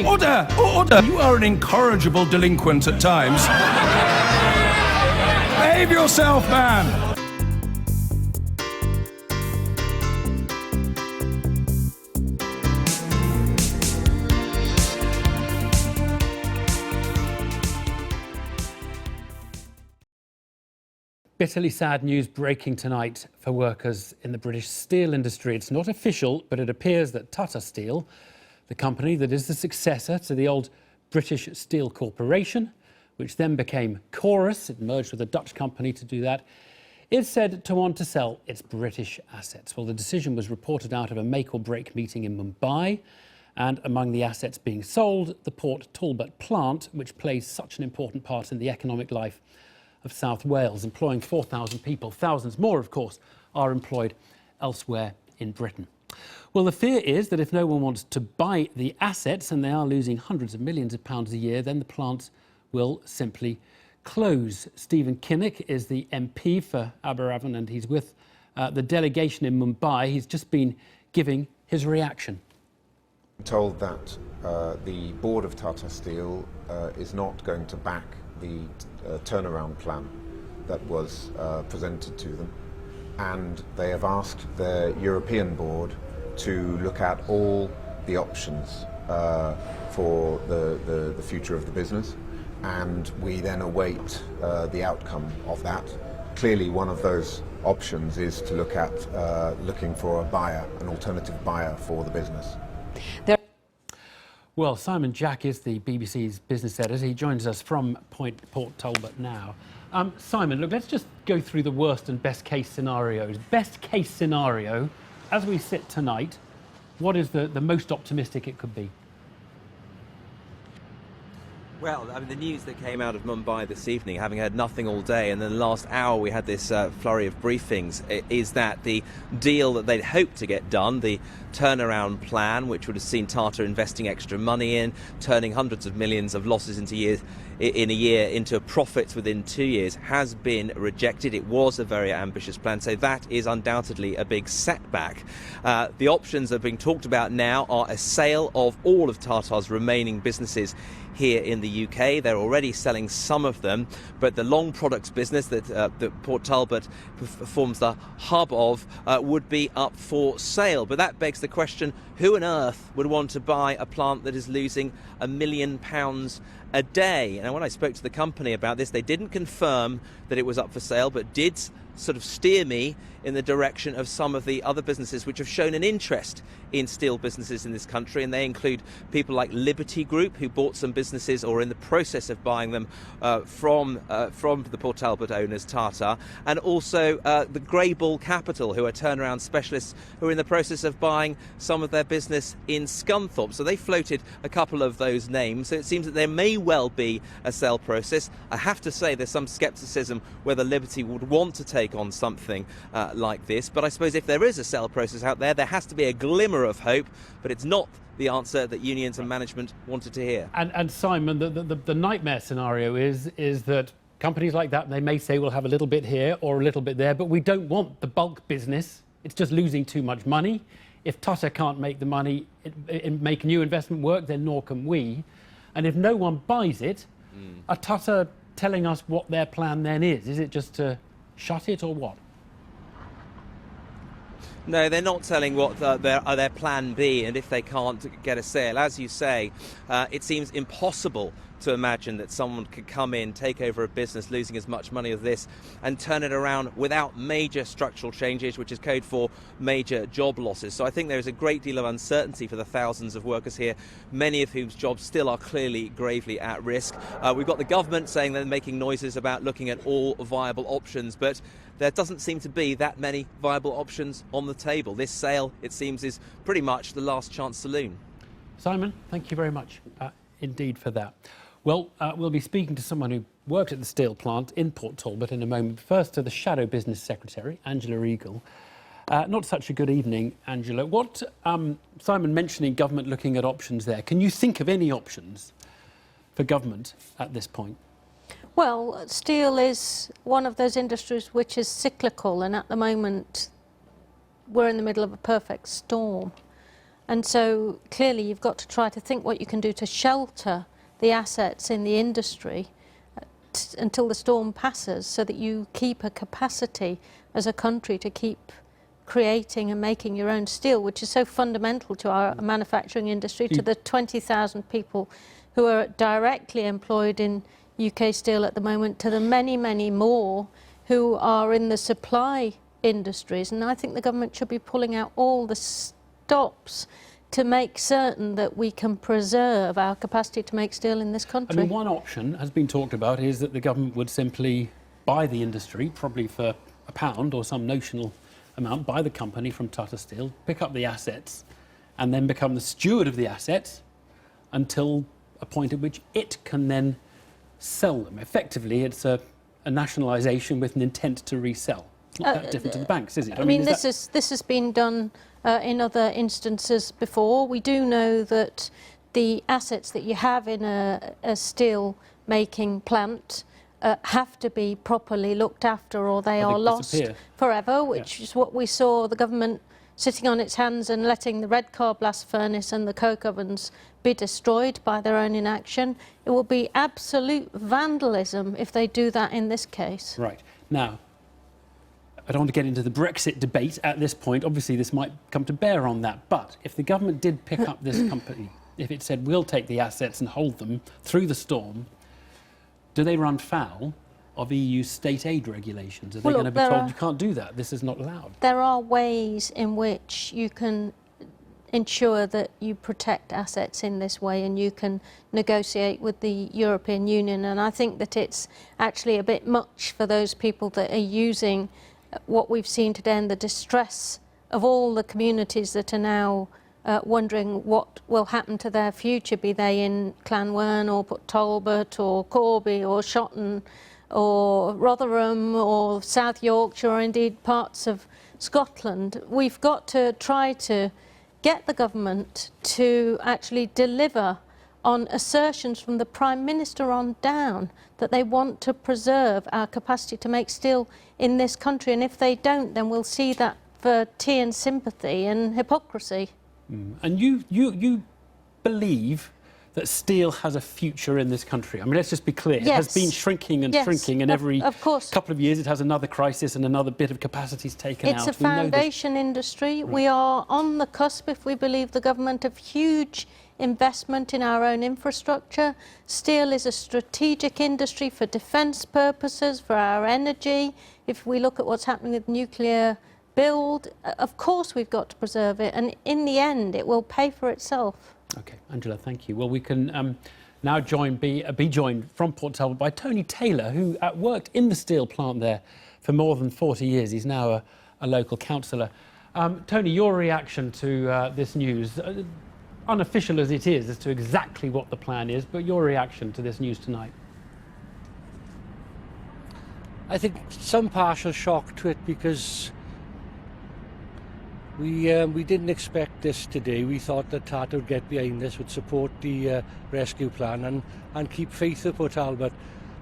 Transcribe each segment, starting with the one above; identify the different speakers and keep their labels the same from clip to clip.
Speaker 1: Order! Order! You are an incorrigible delinquent at times. Behave yourself, man!
Speaker 2: Bitterly sad news breaking tonight for workers in the British steel industry. It's not official, but it appears that Tata Steel, the company that is the successor to the old British Steel Corporation, which then became Chorus, it merged with a Dutch company to do that, is said to want to sell its British assets. Well, the decision was reported out of a make-or-break meeting in Mumbai, and among the assets being sold, the Port Talbot plant, which plays such an important part in the economic life of South Wales, employing 4,000 people. Thousands more, of course, are employed elsewhere in Britain. Well, the fear is that if no one wants to buy the assets, and they are losing hundreds of millions of pounds a year, then the plant will simply close. Stephen Kinnock is the MP for Aberavon, and he's with the delegation in Mumbai. He's just been giving his reaction.
Speaker 3: I'm told that the board of Tata Steel is not going to back the turnaround plan that was presented to them, and they have asked their European board to look at all the options for the future of the business, and we then await the outcome of that. Clearly one of those options is to look at looking for a buyer, an alternative buyer for the business.
Speaker 2: Well, Simon Jack is the BBC's business editor. He joins us from Port Talbot now. Simon, look, let's just go through the worst and best case scenarios. Best case scenario, as we sit tonight, what is the most optimistic it could be?
Speaker 4: Well, I mean, the news that came out of Mumbai this evening, having heard nothing all day, and then the last hour we had this flurry of briefings, is that the deal that they'd hoped to get done, the turnaround plan, which would have seen Tata investing extra money in, turning hundreds of millions of losses into a year into profits within 2 years, has been rejected. It was a very ambitious plan, so that is undoubtedly a big setback. The options that are being talked about now are a sale of all of Tata's remaining businesses here in the UK. They're already selling some of them, but the long products business that Port Talbot forms the hub of would be up for sale. But that begs the question, who on earth would want to buy a plant that is losing £1 million a day? And when I spoke to the company about this, they didn't confirm that it was up for sale, but did sort of steer me in the direction of some of the other businesses which have shown an interest in steel businesses in this country, and they include people like Liberty Group, who bought some businesses or are in the process of buying them from the Port Talbot owners, Tata, and also the Grey Bull Capital, who are turnaround specialists who are in the process of buying some of their business in Scunthorpe. So they floated a couple of those names, so it seems that there may well be a sale process. I have to say there's some scepticism whether Liberty would want to take on something like this, but I suppose if there is a sale process out there, there has to be a glimmer of hope, but it's not the answer that unions and management wanted to hear.
Speaker 2: And Simon, the nightmare scenario is that companies like that, they may say we'll have a little bit here or a little bit there, but we don't want the bulk business. It's just losing too much money. If Tata can't make the money, make new investment work, then nor can we. And if no one buys it, are Tata telling us what their plan then is? Is it just to shut it or what?
Speaker 4: No, they're not telling what their plan B, and if they can't get a sale. As you say, it seems impossible to imagine that someone could come in, take over a business losing as much money as this, and turn it around without major structural changes, which is code for major job losses. So I think there is a great deal of uncertainty for the thousands of workers here, many of whose jobs still are clearly gravely at risk. We've got the government saying they're making noises about looking at all viable options, but there doesn't seem to be that many viable options on the table. This sale, it seems, is pretty much the last chance saloon.
Speaker 2: Simon, thank you very much indeed for that. Well, we'll be speaking to someone who worked at the steel plant in Port Talbot in a moment. First to the Shadow Business Secretary, Angela Eagle. Not such a good evening, Angela. What, Simon mentioning government looking at options there, can you think of any options for government at this point?
Speaker 5: Well, steel is one of those industries which is cyclical, and at the moment we're in the middle of a perfect storm. And so clearly you've got to try to think what you can do to shelter the assets in the industry until the storm passes, so that you keep a capacity as a country to keep creating and making your own steel, which is so fundamental to our manufacturing industry, to the 20,000 people who are directly employed in UK steel at the moment, to the many, many more who are in the supply industries. And I think the government should be pulling out all the stops to make certain that we can preserve our capacity to make steel in this country.
Speaker 2: I mean, one option has been talked about is that the government would simply buy the industry, probably for £1 or some notional amount, buy the company from Tata Steel, pick up the assets, and then become the steward of the assets until a point at which it can then sell them. Effectively, it's a nationalisation with an intent to resell. It's not that different to the banks, is it?
Speaker 5: I mean, this has been done in other instances before. We do know that the assets that you have in a steel making plant have to be properly looked after, or they are lost forever, which is what we saw the government sitting on its hands and letting the Redcar blast furnace and the coke ovens be destroyed by their own inaction. It will be absolute vandalism if they do that in this case.
Speaker 2: Right. Now, I don't want to get into the Brexit debate at this point. Obviously, this might come to bear on that. But if the government did pick up this company, if it said, we'll take the assets and hold them through the storm, do they run foul of EU state aid regulations? Are they going to be told, you can't do that, this is not allowed?
Speaker 5: There are ways in which you can ensure that you protect assets in this way, and you can negotiate with the European Union. And I think that it's actually a bit much for those people that are using what we've seen today and the distress of all the communities that are now wondering what will happen to their future, be they in Llanwern or Port Talbot or Corby or Shotton or Rotherham or South Yorkshire, or indeed parts of Scotland. We've got to try to get the government to actually deliver on assertions from the Prime Minister on down that they want to preserve our capacity to make steel in this country. And if they don't, then we'll see that for tea and sympathy and hypocrisy.
Speaker 2: And you believe that steel has a future in this country? I mean, let's just be clear.
Speaker 5: Yes.
Speaker 2: It has been shrinking and shrinking, and every couple of years it has another crisis and another bit of capacity is taken out.
Speaker 5: It's a foundation industry. Right. We are on the cusp, if we believe the government, of huge investment in our own infrastructure. Steel is a strategic industry for defence purposes, for our energy. If we look at what's happening with nuclear build, of course we've got to preserve it, and in the end it will pay for itself.
Speaker 2: Okay, Angela, thank you. Well, we can now be joined from Port Talbot by Tony Taylor, who worked in the steel plant there for more than 40 years. He's now a local councillor. Tony, your reaction to this news, unofficial as it is, as to exactly what the plan is, but your reaction to this news tonight?
Speaker 6: I think some partial shock to it, because we didn't expect this today. We thought that Tata would get behind this, would support the rescue plan and keep faith with Port Talbot.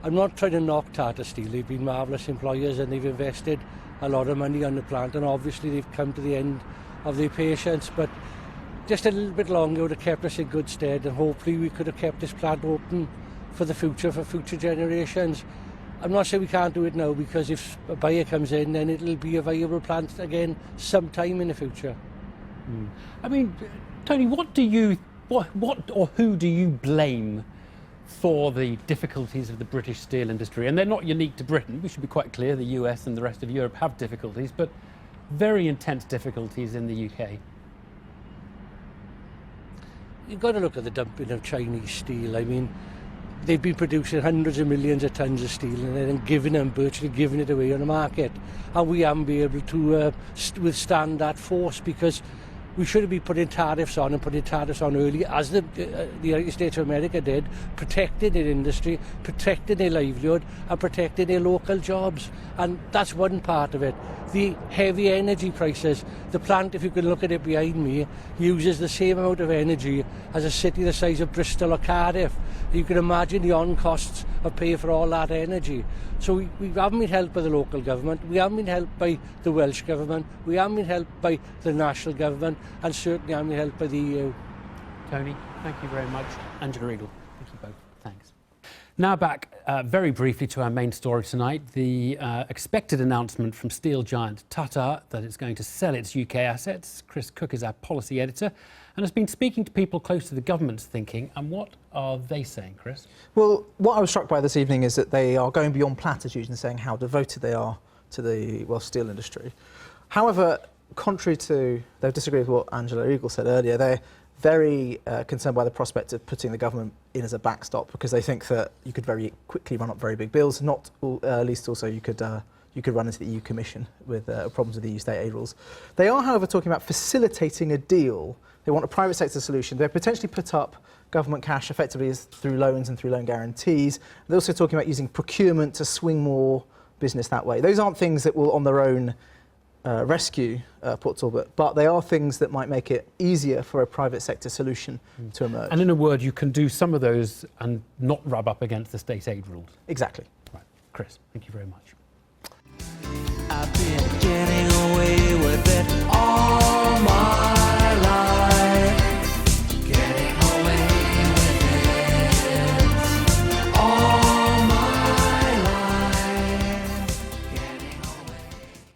Speaker 6: I'm not trying to knock Tata Steel. They've been marvellous employers and they've invested a lot of money on the plant, and obviously they've come to the end of their patience, but just a little bit longer would have kept us in good stead, and hopefully we could have kept this plant open for the future, for future generations. I'm not saying we can't do it now, because if a buyer comes in, then it'll be a viable plant again sometime in the future.
Speaker 2: I mean, Tony, what or who do you blame for the difficulties of the British steel industry? And they're not unique to Britain. We should be quite clear. The US and the rest of Europe have difficulties, but very intense difficulties in the UK.
Speaker 6: You've got to look at the dumping of Chinese steel. I mean, they've been producing hundreds of millions of tons of steel and then virtually giving it away on the market. And we haven't been able to withstand that force, because we should have been putting tariffs on early, as the United States of America did, protecting their industry, protecting their livelihood and protecting their local jobs. And that's one part of it. The heavy energy prices. The plant, if you can look at it behind me, uses the same amount of energy as a city the size of Bristol or Cardiff. You can imagine the on-costs of paying for all that energy. So we haven't been helped by the local government, we haven't been helped by the Welsh government, we haven't been helped by the national government, and certainly haven't been helped by the EU.
Speaker 2: Tony, thank you very much. Angela Eagle, thank you both. Thanks. Now back very briefly to our main story tonight, the expected announcement from steel giant Tata that it's going to sell its UK assets. Chris Cook is our policy editor and has been speaking to people close to the government's thinking. And what are they saying, Chris?
Speaker 7: Well, what I was struck by this evening is that they are going beyond platitudes and saying how devoted they are to the Welsh steel industry. However, contrary to, they disagree with what Angela Eagle said earlier, they're very concerned by the prospect of putting the government in as a backstop, because they think that you could very quickly run up very big bills. Not least also you could run into the EU Commission with problems with the EU state aid rules. They are, however, talking about facilitating a deal. They want a private sector solution. They potentially put up government cash effectively through loans and through loan guarantees. They're also talking about using procurement to swing more business that way. Those aren't things that will on their own rescue Port Talbot, but they are things that might make it easier for a private sector solution to emerge.
Speaker 2: And in a word, you can do some of those and not rub up against the state aid rules.
Speaker 7: Exactly.
Speaker 2: Right. Chris, thank you very much.